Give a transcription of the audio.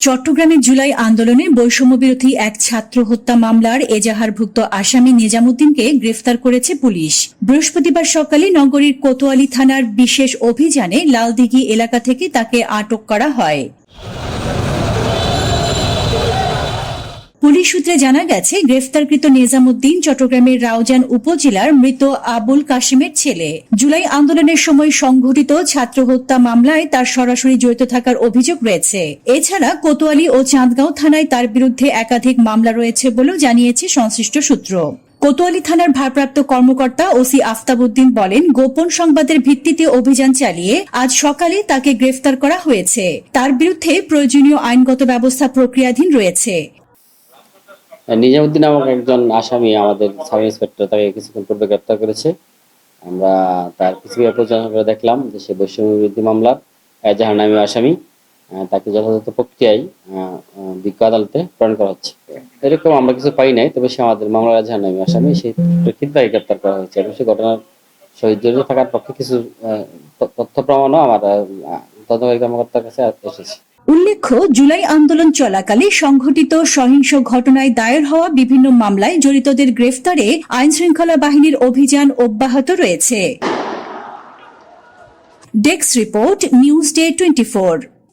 চট্টগ্রামে জুলাই আন্দোলনে বৈষম্যবিরোধী এক ছাত্র হত্যা মামলার এজাহারভুক্ত আসামি নিজামুদ্দিনকে গ্রেফতার করেছে পুলিশ। বৃহস্পতিবার সকালে নগরীর কোতোয়ালি থানার বিশেষ অভিযানে লালদিঘি এলাকা থেকে তাকে আটক করা হয়। পুলিশ সূত্রে জানা গেছে, গ্রেফতারকৃত নিজামুদ্দিন চট্টগ্রামের রাউজান উপজেলার মৃত আবুল কাশিমের ছেলে। জুলাই আন্দোলনের সময় সংঘটিত ছাত্র হত্যা মামলায় তার সরাসরি জড়িত থাকার অভিযোগ রয়েছে। এছাড়া কোতোয়ালি ও চাঁদগাঁও থানায় তার বিরুদ্ধে একাধিক মামলা রয়েছে বলেও জানিয়েছে সংশ্লিষ্ট সূত্র। কোতোয়ালি থানার ভারপ্রাপ্ত কর্মকর্তা ওসি আফতাবউদ্দিন বলেন, গোপন সংবাদের ভিত্তিতে অভিযান চালিয়ে আজ সকালে তাকে গ্রেফতার করা হয়েছে। তার বিরুদ্ধে প্রয়োজনীয় আইনগত ব্যবস্থা প্রক্রিয়াধীন রয়েছে। নিজামুদ্দিন নামক একজন আসামি আমাদের সাব ইন্সপেক্টর তাকে কিছুক্ষণ পূর্বে গ্রেপ্তার করেছে। আমরা তার কিছু পর্যালোচনা করে দেখলাম যে সে বৈষম্যবিরোধী মামলার এজাহারনামী আসামি। তাকে যথাযথ প্রক্রিয়ায় বিজ্ঞ আদালতে প্রেরণ করা হচ্ছে। এরকম আমরা কিছু পাই নাই, তবে সে আমাদের মামলার এজাহারনামী আসামি, সেই প্রেক্ষিতে তাকে গ্রেপ্তার করা হয়েছে এবং সে ঘটনার সহিত জড়িত থাকার পক্ষে কিছু তথ্য প্রমাণও আমার তদন্তকারী কর্মকর্তার কাছে এসেছে। উল্লেখ্য, জুলাই আন্দোলন চলাকালে সংঘটিত সহিংস ঘটনায় দায়ের হওয়া বিভিন্ন মামলায় জড়িতদের গ্রেফতারে আইনশৃঙ্খলা বাহিনীর অভিযান অব্যাহত রয়েছে। Desk report, news day 24।